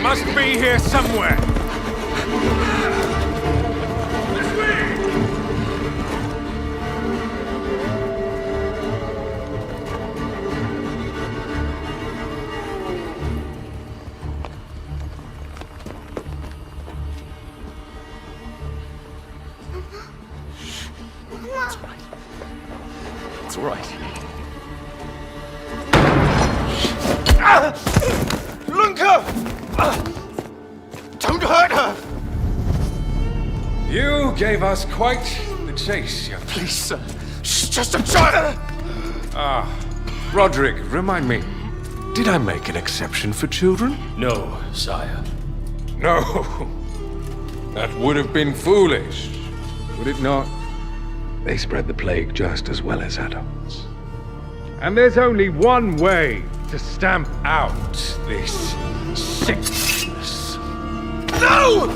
must be here somewhere. It's all right. Lunka! Don't hurt her! You gave us quite the chase, young man. Please, sir. She's just a child! Roderick, remind me, did I make an exception for children? No, sire. No. That would have been foolish, would it not? They spread the plague just as well as adults. And there's only one way to stamp out this sickness. No!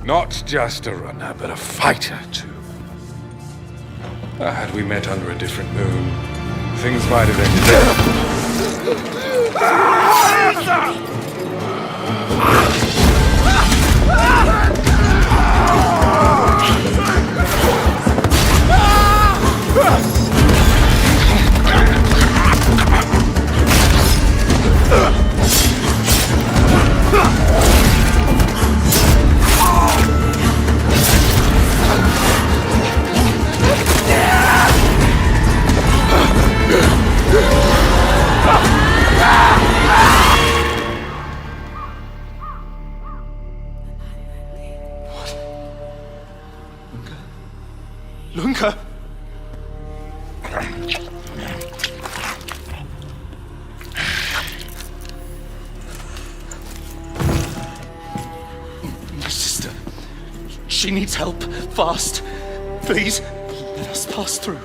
Not just a runner, but a fighter, too. Had we met under a different moon, things might have ended. Lunka? My sister. She needs help. Fast. Please, let us pass through.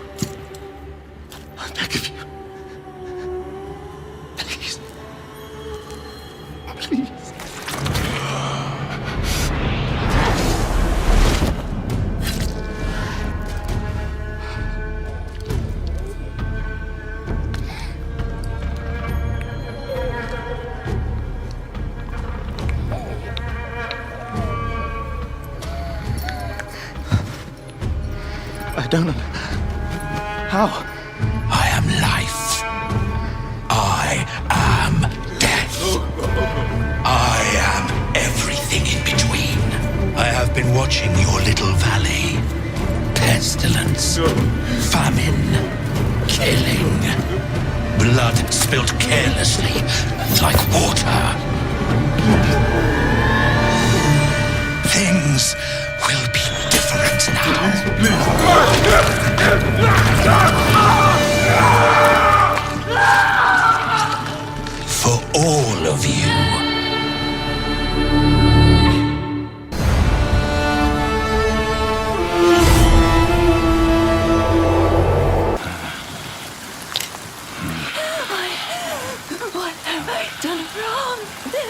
I beg of you. Please. Please. I don't know. How? I am life. I am death. I am everything in between. I have been watching your little valley. Pestilence, famine, killing. Blood spilt carelessly, like water. Things will be different now. For all of you. What have I done wrong?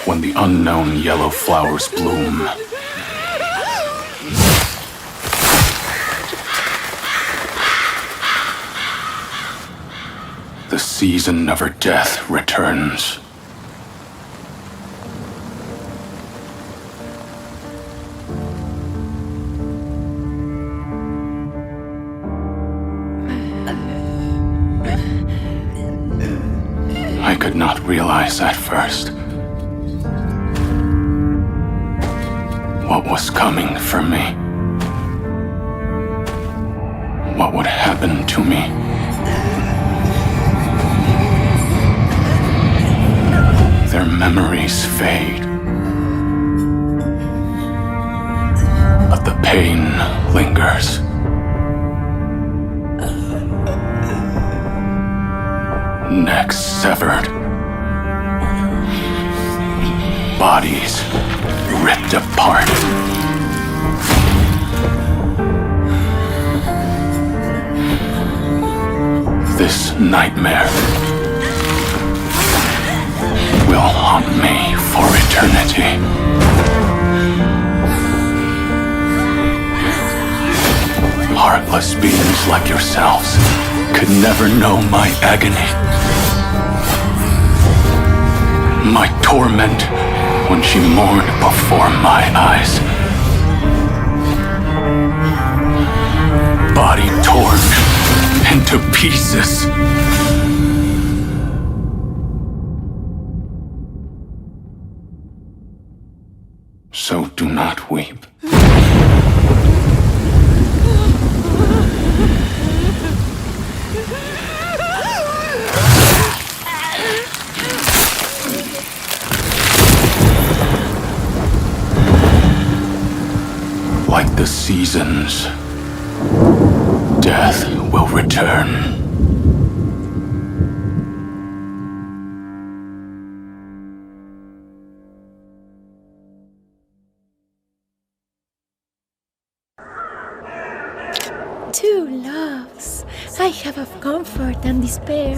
When the unknown yellow flowers bloom, the season of her death returns. I could not realize at first what was coming for me. What would happen to me. Their memories fade, but the pain lingers. Necks severed, bodies ripped apart. This nightmare will haunt me for eternity. Heartless beings like yourselves could never know my agony. my torment when she mourned before my eyes. Body torn into pieces. So do not weep. Like the seasons, death will return. Two loves I have of comfort and despair.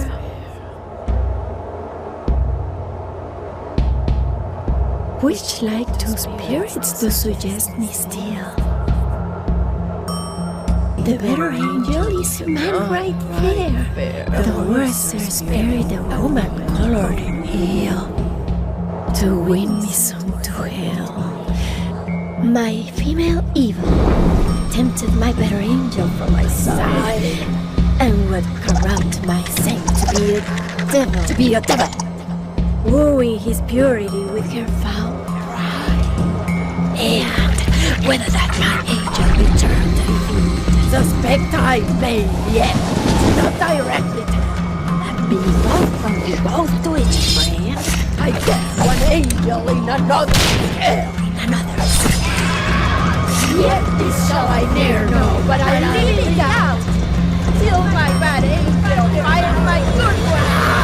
Which like two spirits to suggest me still. The better angel is a man right there. The worser spirit a woman colored in ill. To win me some to hell. My female evil tempted my better angel from my side, and would corrupt my saint to be a devil, wooing his purity with her foul pride. And whether that my angel returned, suspect I may yet, not directly and be both from you both to each friend. I guess one angel in another hell, in another. Yet this shall I ne'er know, but I leave it out till my bad angel fire my good one out.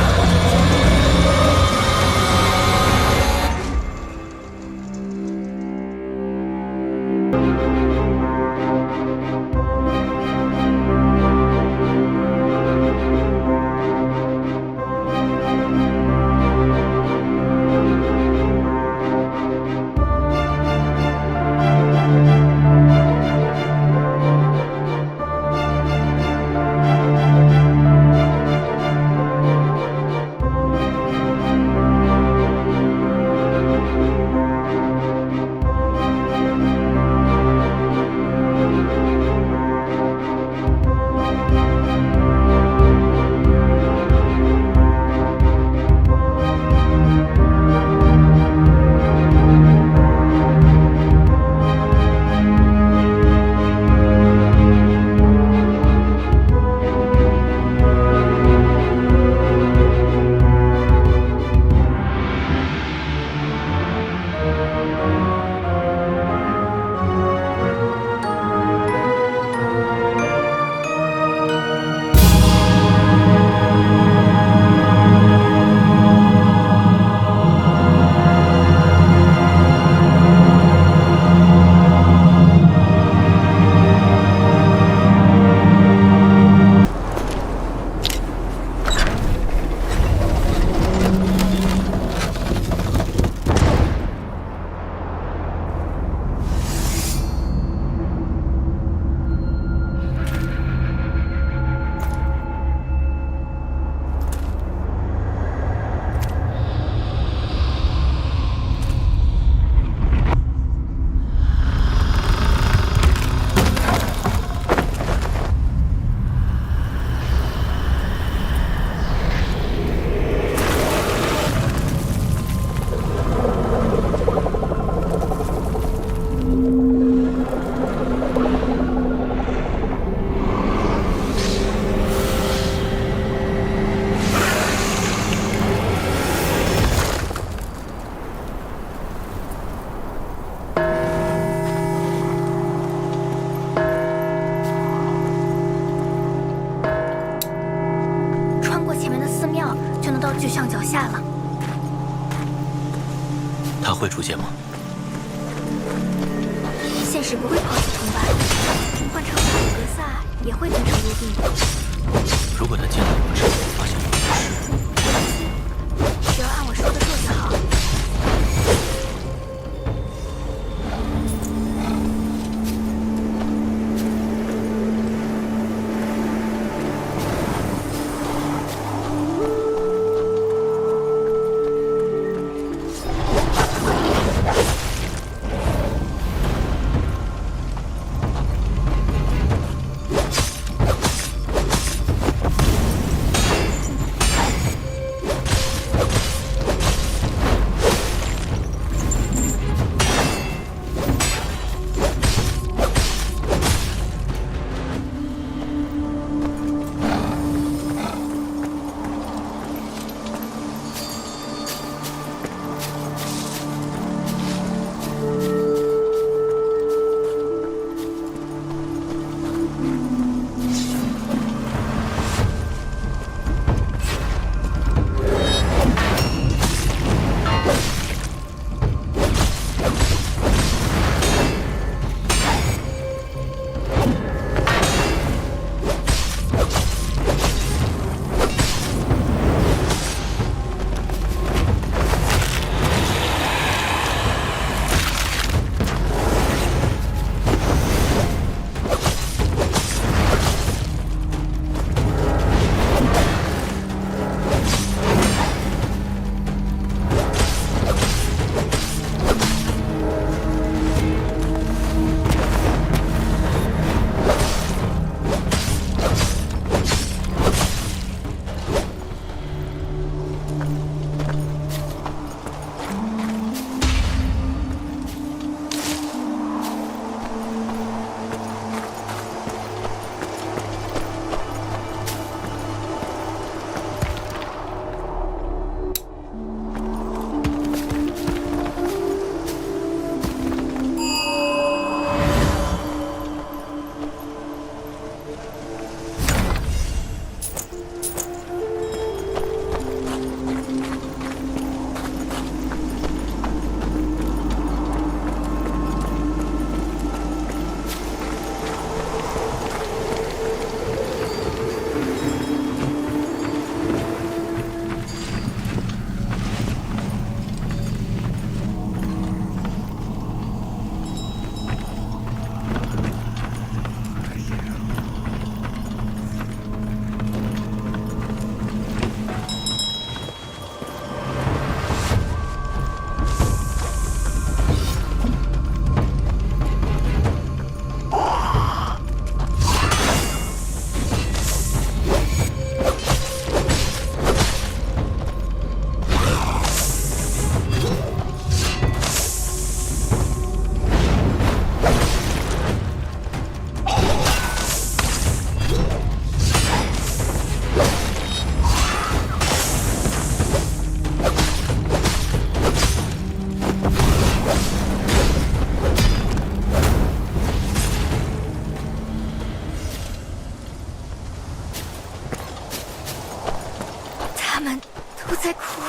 们都在哭，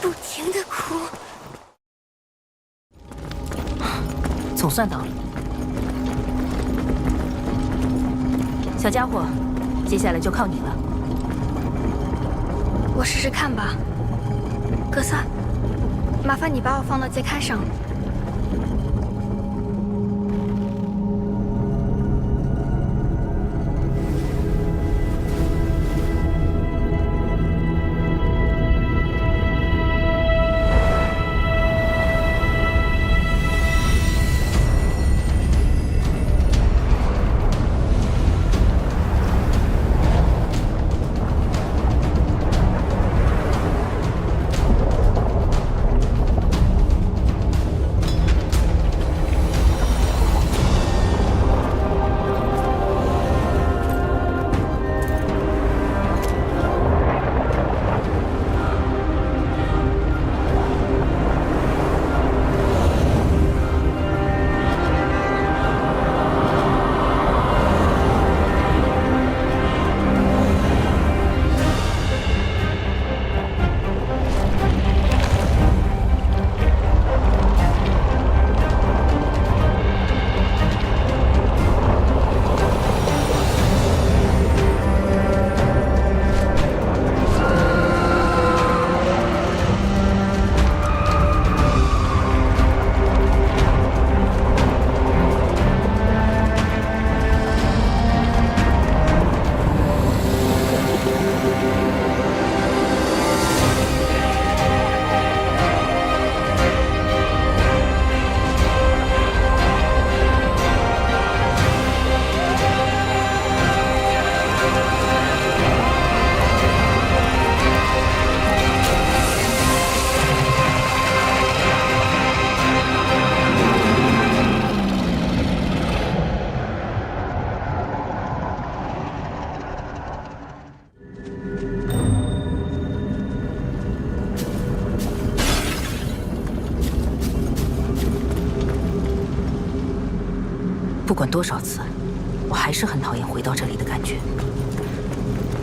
不停的哭。总算到了，小家伙，接下来就靠你了。我试试看吧。格萨，麻烦你把我放到节刊上。不管多少次，我还是很讨厌回到这里的感觉。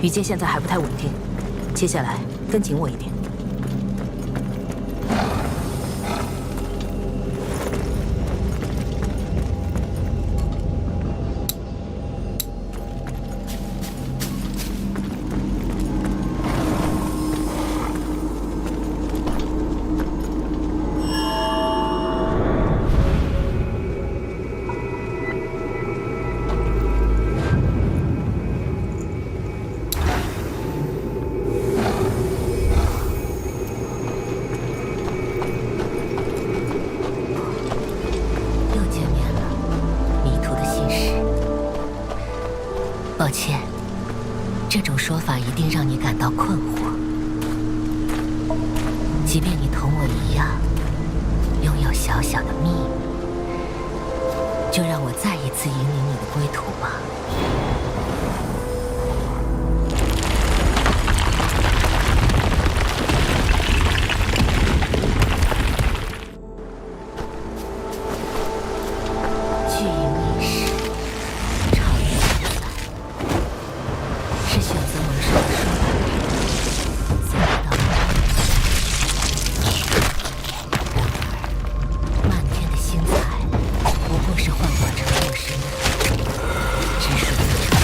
雨界现在还不太稳定，接下来跟紧我一点。抱歉，这种说法一定让你感到困惑。即便你同我一样，拥有小小的秘密，就让我再一次引领你的归途吧。巨婴意识，超越天才，是选择蒙受的说法。想不到，然而，漫天的星彩不过是幻化成肉身，只属于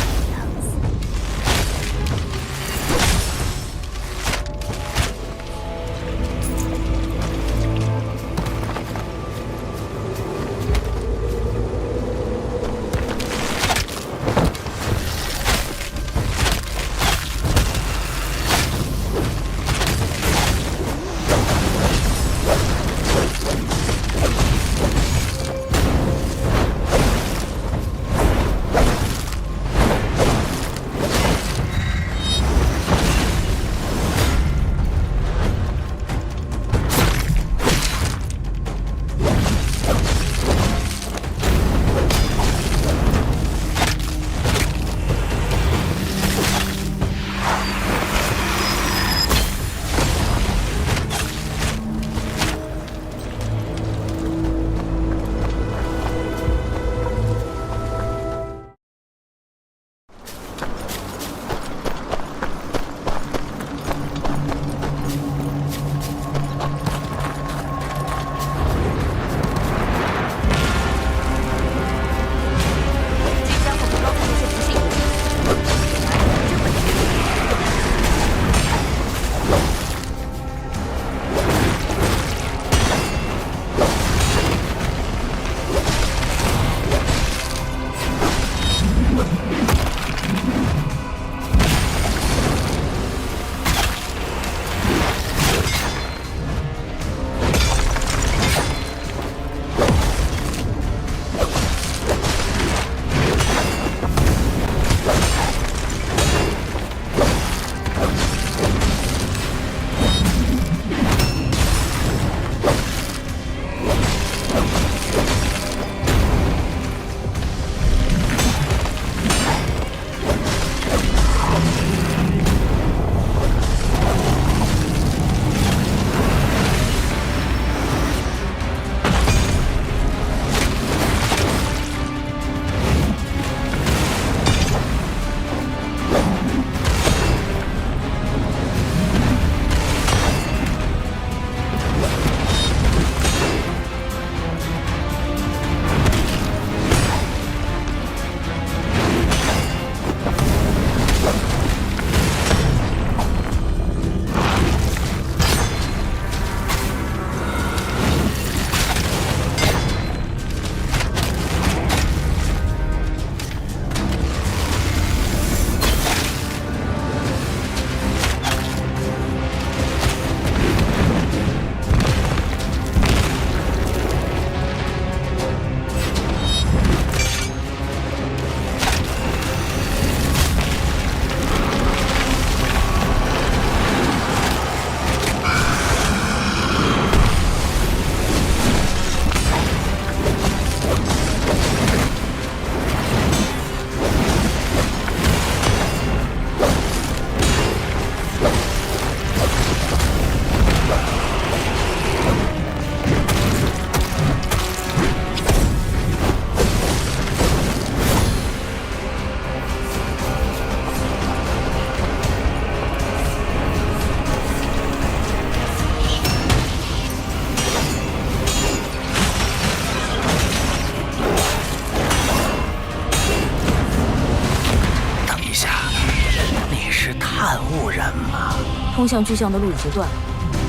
通向巨象的路已经断了，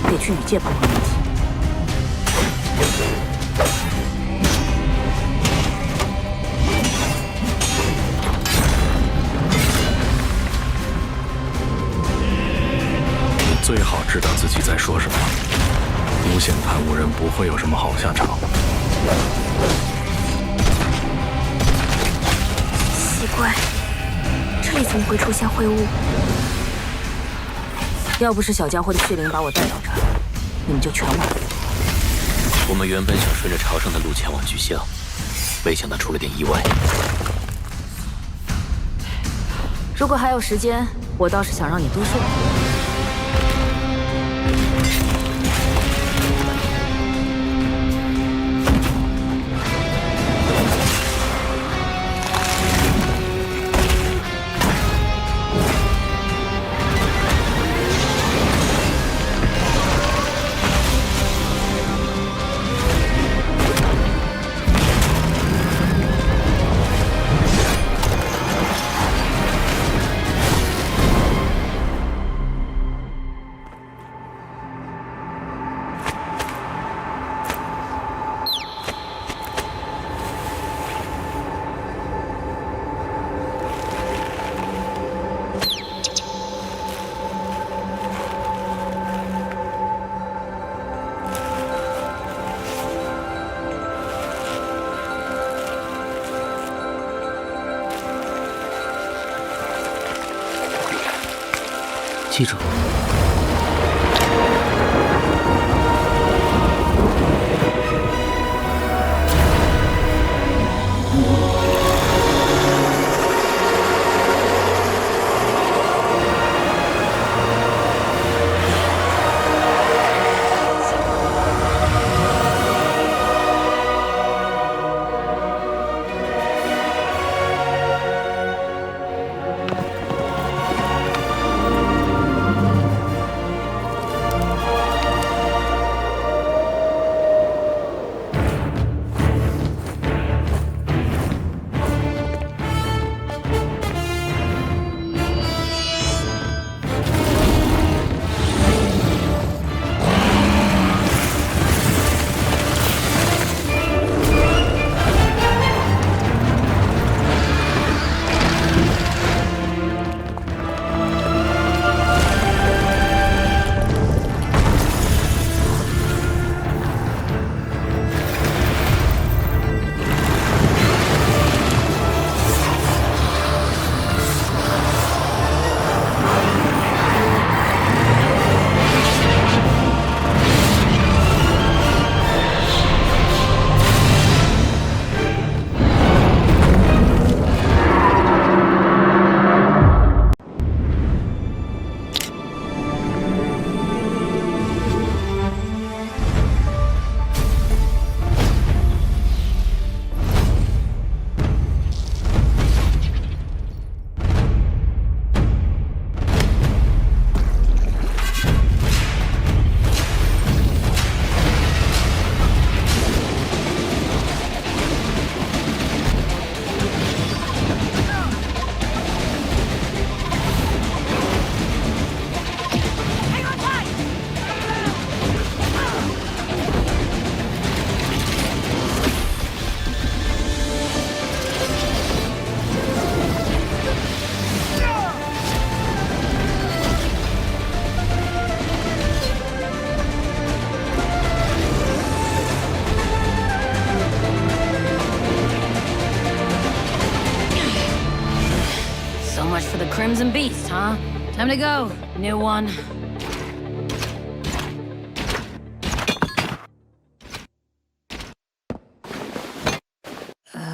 得去雨界帮忙联系。你最好知道自己在说什么。无险探无人不会有什么好下场。奇怪，这里怎么会出现灰雾？要不是小家伙的血灵把我带到这儿，你们就全完了。我们原本想顺着朝圣的路前往巨象，没想到出了点意外。如果还有时间，我倒是想让你多睡。记住。For the Crimson Beast, huh? Time to go, new one.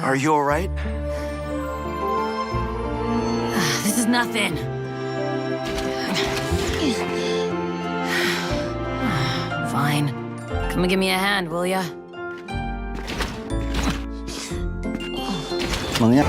Are you alright? This is nothing. Fine. Come and give me a hand, will ya? 萌呀。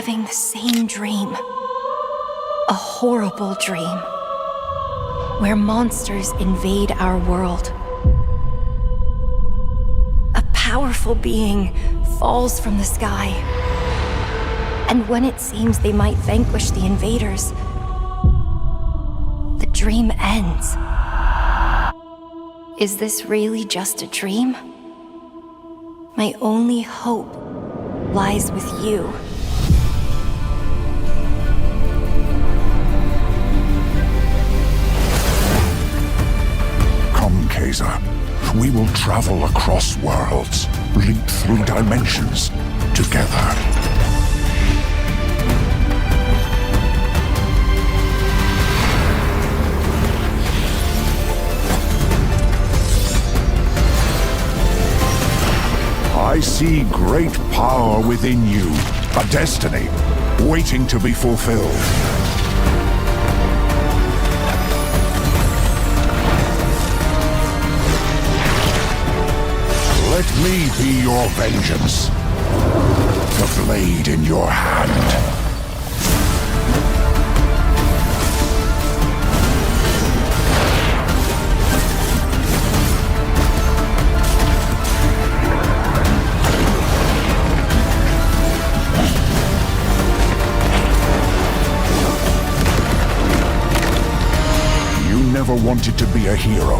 having the same dream. A horrible dream. Where monsters invade our world. A powerful being falls from the sky. And when it seems they might vanquish the invaders, the dream ends. Is this really just a dream? My only hope lies with you. Come, Kaiser. We will travel across worlds, leap through dimensions, together. I see great power within you, a destiny waiting to be fulfilled. Let me be your vengeance, the blade in your hand. Never wanted to be a hero.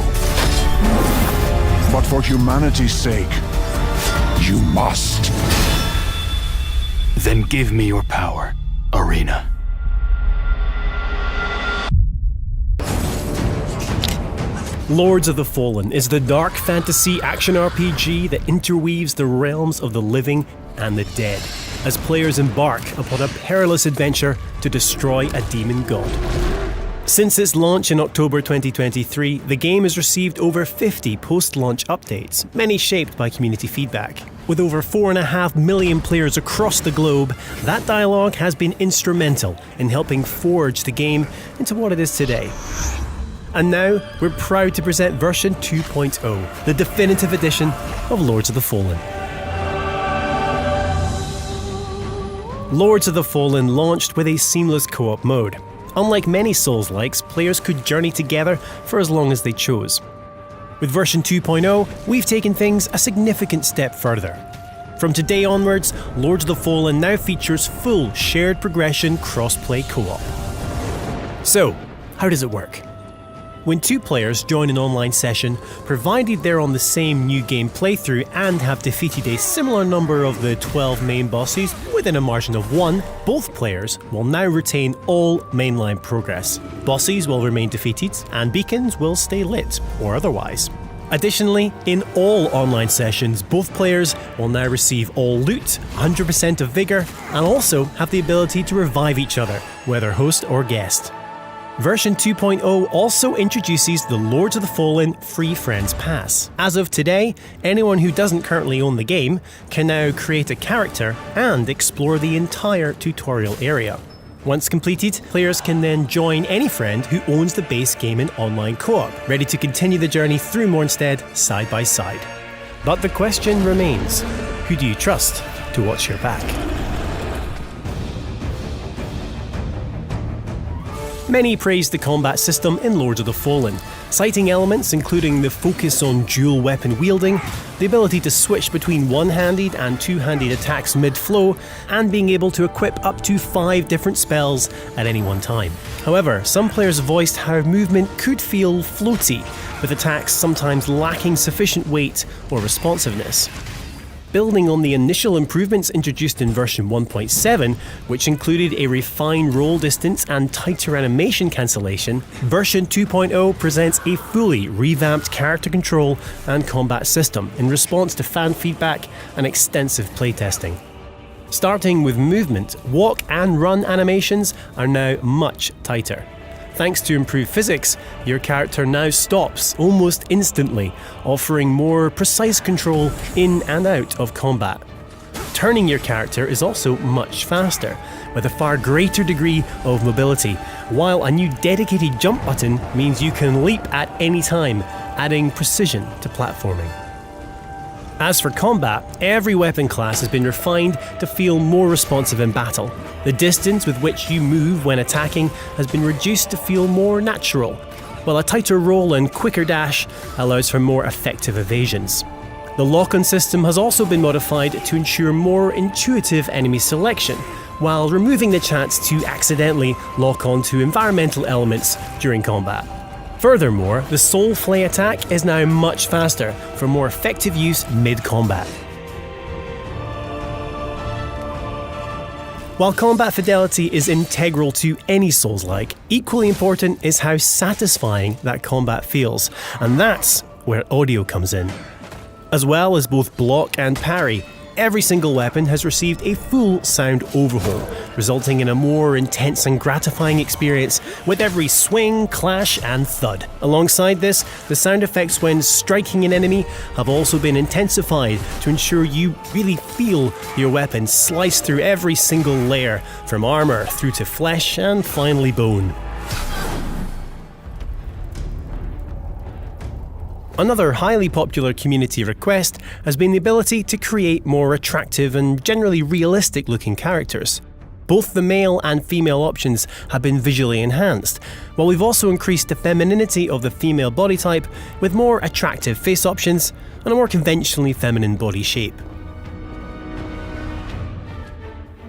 But for humanity's sake, you must. Then give me your power, Arena. Lords of the Fallen is the dark fantasy action RPG that interweaves the realms of the living and the dead, as players embark upon a perilous adventure to destroy a demon god. Since its launch in October 2023, the game has received over 50 post-launch updates, many shaped by community feedback. With over 4.5 million players across the globe, that dialogue has been instrumental in helping forge the game into what it is today. And now, we're proud to present version 2.0, the definitive edition of Lords of the Fallen. Lords of the Fallen launched with a seamless co-op mode. Unlike many Souls-likes, players could journey together for as long as they chose. With version 2.0, we've taken things a significant step further. From today onwards, Lords of the Fallen now features full shared progression cross-play co-op. So, how does it work? When two players join an online session, provided they're on the same new game playthrough and have defeated a similar number of the 12 main bosses within a margin of 1, both players will now retain all mainline progress. Bosses will remain defeated, and beacons will stay lit, or otherwise. Additionally, in all online sessions, both players will now receive all loot, 100% of vigor, and also have the ability to revive each other, whether host or guest. Version 2.0 also introduces the Lords of the Fallen Free Friends Pass. As of today, anyone who doesn't currently own the game can now create a character and explore the entire tutorial area. Once completed, players can then join any friend who owns the base game in online co-op, ready to continue the journey through Mornstead side by side. But the question remains, who do you trust to watch your back? Many praised the combat system in Lords of the Fallen, citing elements including the focus on dual weapon wielding, the ability to switch between one-handed and two-handed attacks mid-flow, and being able to equip up to 5 different spells at any one time. However, some players voiced how movement could feel floaty, with attacks sometimes lacking sufficient weight or responsiveness. Building on the initial improvements introduced in version 1.7, which included a refined roll distance and tighter animation cancellation, version 2.0 presents a fully revamped character control and combat system in response to fan feedback and extensive playtesting. Starting with movement, walk and run animations are now much tighter. Thanks to improved physics, your character now stops almost instantly, offering more precise control in and out of combat. Turning your character is also much faster, with a far greater degree of mobility, while a new dedicated jump button means you can leap at any time, adding precision to platforming. As for combat, every weapon class has been refined to feel more responsive in battle. The distance with which you move when attacking has been reduced to feel more natural, while a tighter roll and quicker dash allows for more effective evasions. The lock-on system has also been modified to ensure more intuitive enemy selection, while removing the chance to accidentally lock onto environmental elements during combat. Furthermore, the Soul Flay attack is now much faster for more effective use mid-combat. While combat fidelity is integral to any Souls-like, equally important is how satisfying that combat feels, and that's where audio comes in. As well as both block and parry, every single weapon has received a full sound overhaul, resulting in a more intense and gratifying experience with every swing, clash, and thud. Alongside this, the sound effects when striking an enemy have also been intensified to ensure you really feel your weapon slice through every single layer, from armour through to flesh and finally bone. Another highly popular community request has been the ability to create more attractive and generally realistic looking characters. Both the male and female options have been visually enhanced, while we've also increased the femininity of the female body type with more attractive face options and a more conventionally feminine body shape.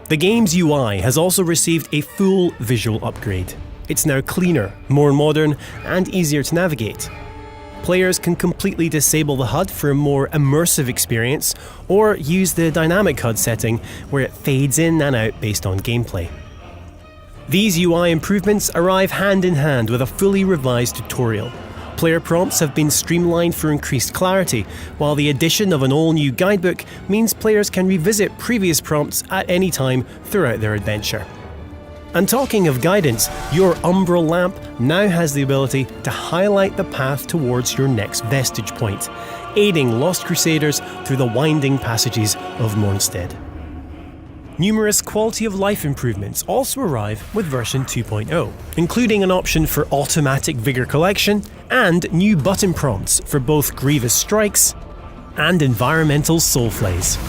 The game's UI has also received a full visual upgrade. It's now cleaner, more modern, and easier to navigate. Players can completely disable the HUD for a more immersive experience, or use the dynamic HUD setting where it fades in and out based on gameplay. These UI improvements arrive hand in hand with a fully revised tutorial. Player prompts have been streamlined for increased clarity, while the addition of an all-new guidebook means players can revisit previous prompts at any time throughout their adventure. And talking of guidance, your umbral lamp now has the ability to highlight the path towards your next vestige point, aiding Lost Crusaders through the winding passages of Mornstead. Numerous quality of life improvements also arrive with version 2.0, including an option for automatic Vigor collection and new button prompts for both Grievous Strikes and environmental Soul Flays.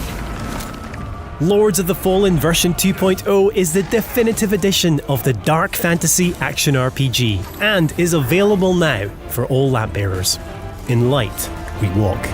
Lords of the Fallen version 2.0 is the definitive edition of the dark fantasy action RPG and is available now for all lamp bearers. In light, we walk.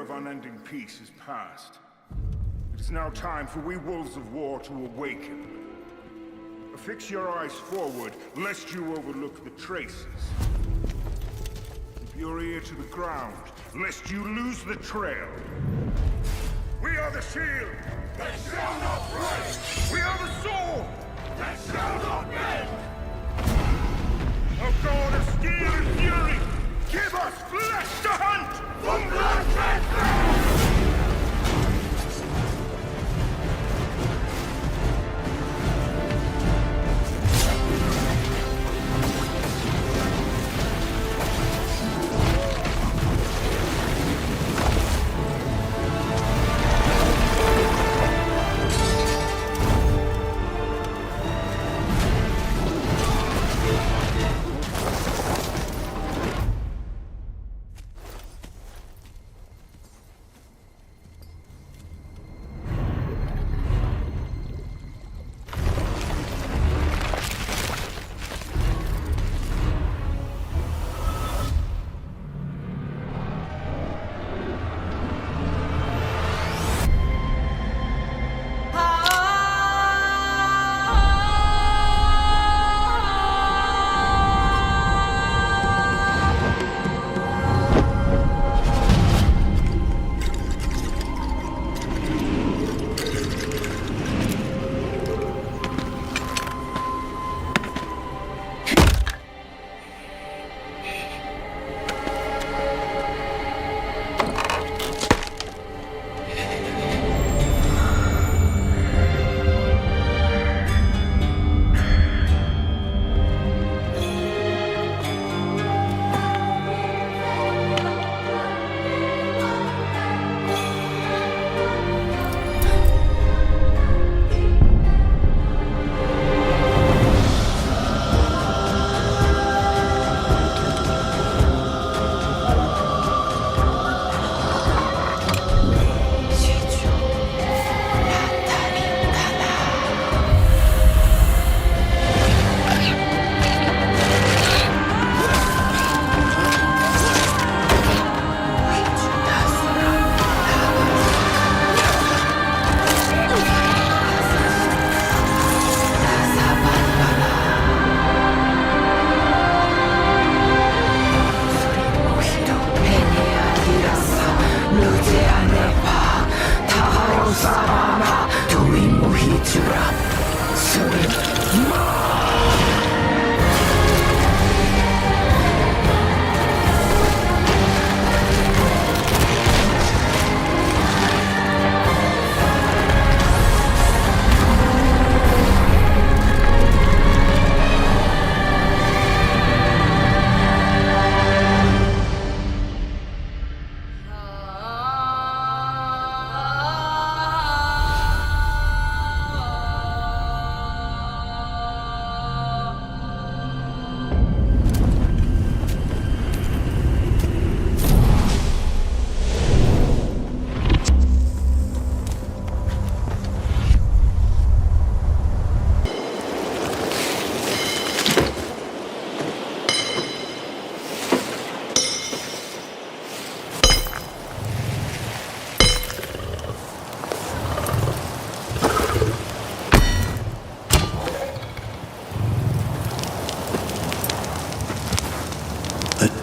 of unending peace is past. It is now time for we wolves of war to awaken. Fix your eyes forward, lest you overlook the traces. Keep your ear to the ground, lest you lose the trail. We are the shield that shall not break! We are the sword that shall not bend! O God of steel and fury, give us flesh to hunt from blood-red ground!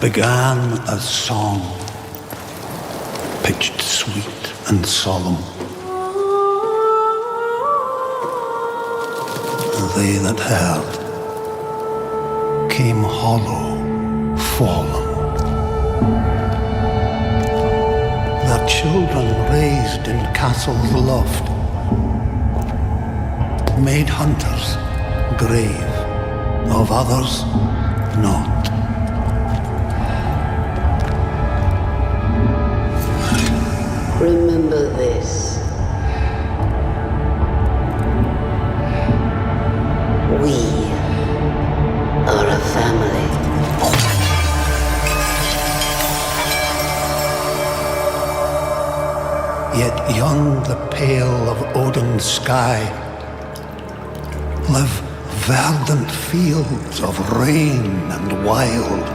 Began as song, pitched sweet and solemn. They that heard came hollow, fallen. Their children raised in castles loft, made hunters brave, of others not. Remember this. We are a family. Yet beyond the pale of Odin's sky live verdant fields of rain and wild.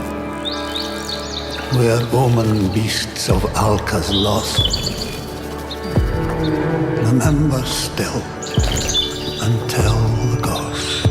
where omen beasts of Alka's lost. Remember still, and tell the ghost.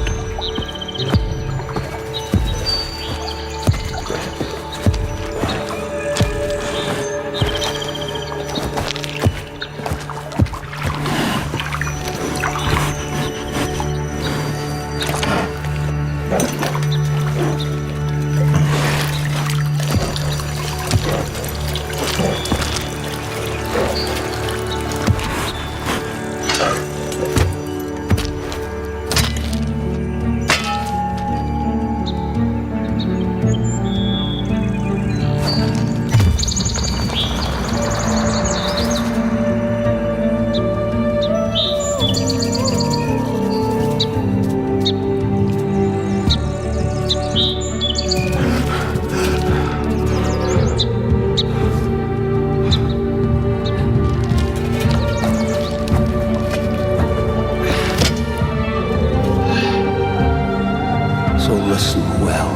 So listen well.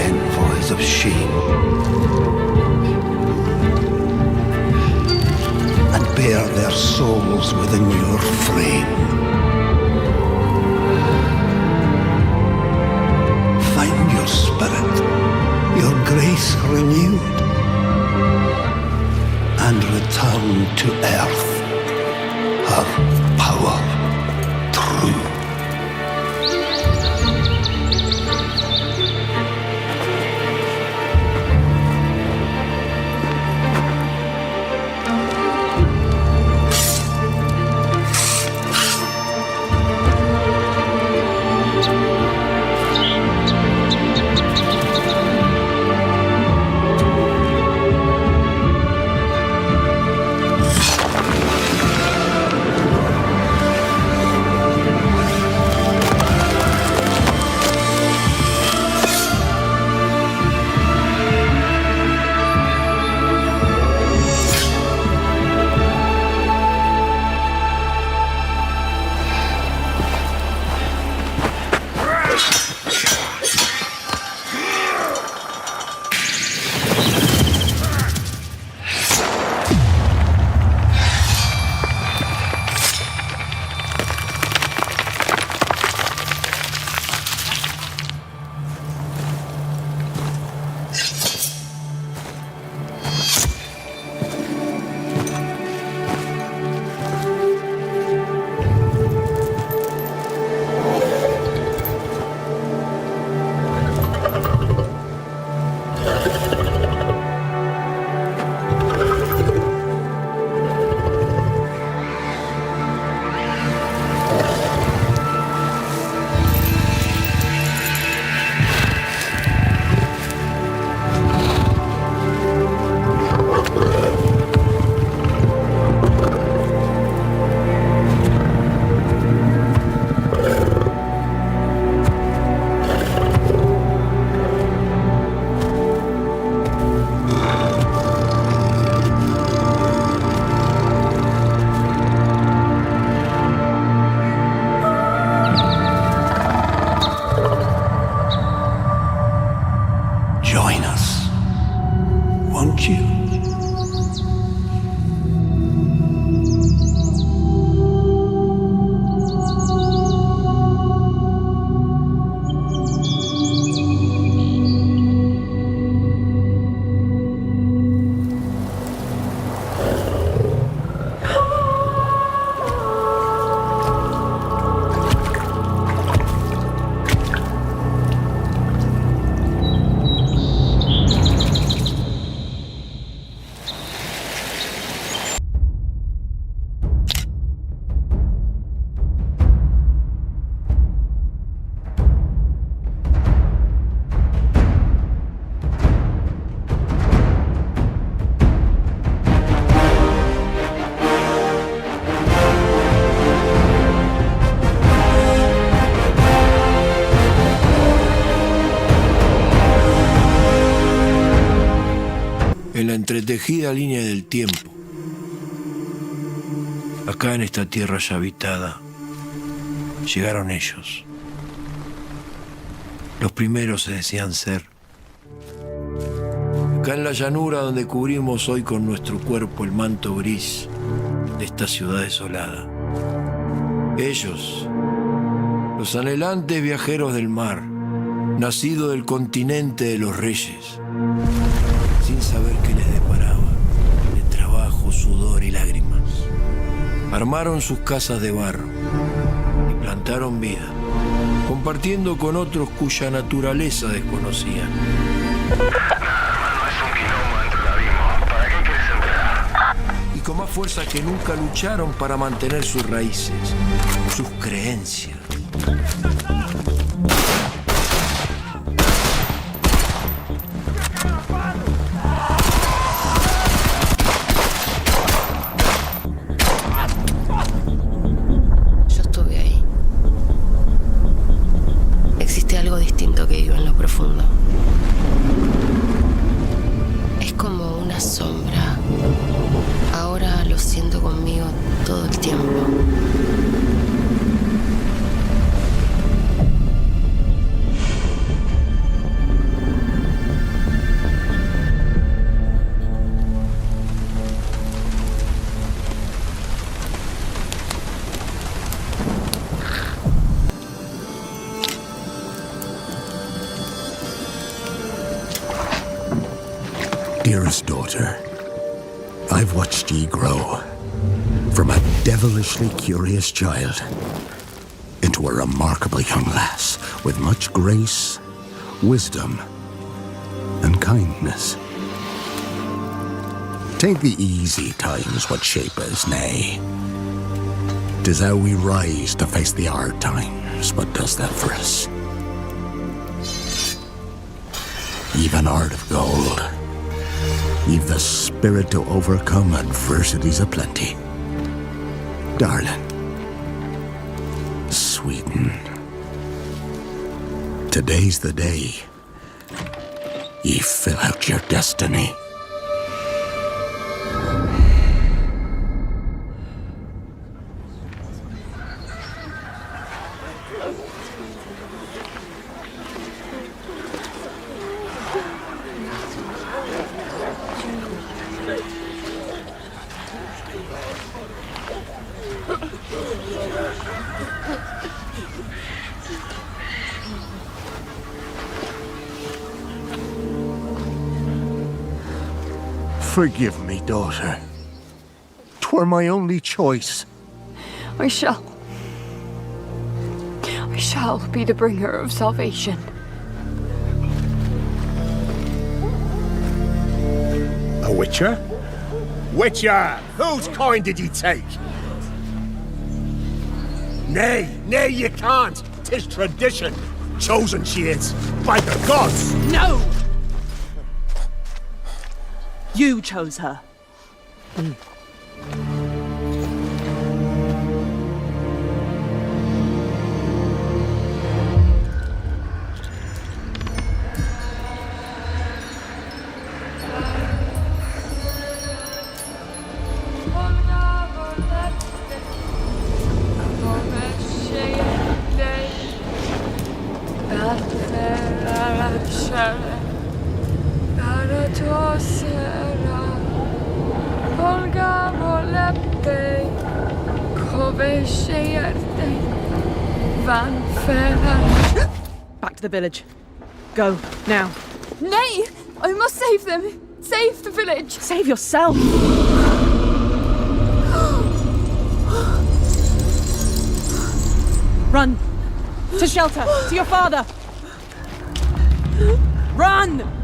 Envoys of shame. And bear their souls within your frame. Find your spirit, your grace renewed, and return to earth, her power true. Join us, won't you? En la entretejida línea del tiempo, acá en esta tierra ya habitada, llegaron ellos. Los primeros se decían ser. Acá en la llanura donde cubrimos hoy con nuestro cuerpo el manto gris de esta ciudad desolada. Ellos, los anhelantes viajeros del mar, nacidos del continente de los reyes, sin saber qué les deparaba, de trabajo, sudor y lágrimas, armaron sus casas de barro y plantaron vida, compartiendo con otros cuya naturaleza desconocían. Y con más fuerza que nunca lucharon para mantener sus raíces, sus creencias. Yo estuve ahí. Existe algo distinto que vive en lo profundo. Es como una sombra. Ahora lo siento conmigo todo el tiempo. Dearest daughter, I've watched ye grow from a devilishly curious child into a remarkable young lass with much grace, wisdom, and kindness. Take the easy times what shape us, nay. 'Tis how we rise to face the hard times what does that for us. Ye've an heart of gold. Ye've the spirit to overcome adversities aplenty. Darling, sweeten. Today's the day ye fill out your destiny. Forgive me, daughter. 'Twere my only choice. I shall be the bringer of salvation. A witcher? Witcher! Whose kind did ye take? Nay, you can't. 'Tis tradition. Chosen she is, by the gods! No! You chose her. Back to the village. Go, now. Nay! I must save them! Save the village! Save yourself! Run! To shelter! To your father! Run!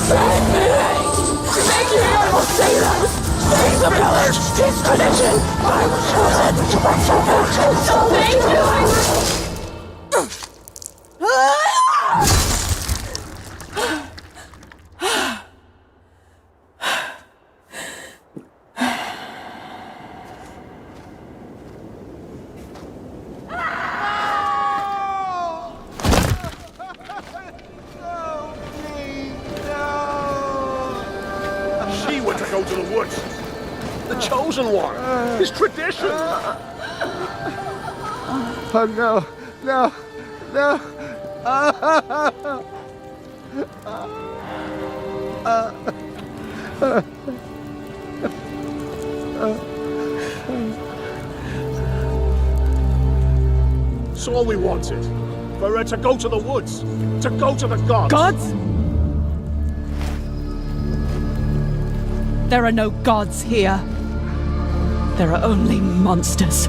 Make me able to save us! Save the village! It's tradition! I was chosen to bring salvation! So thank you! She were to go to the woods. The chosen one. His tradition. Oh no, no, no. It's all we wanted. For her to go to the woods. To go to the gods. Gods? There are no gods here. There are only monsters.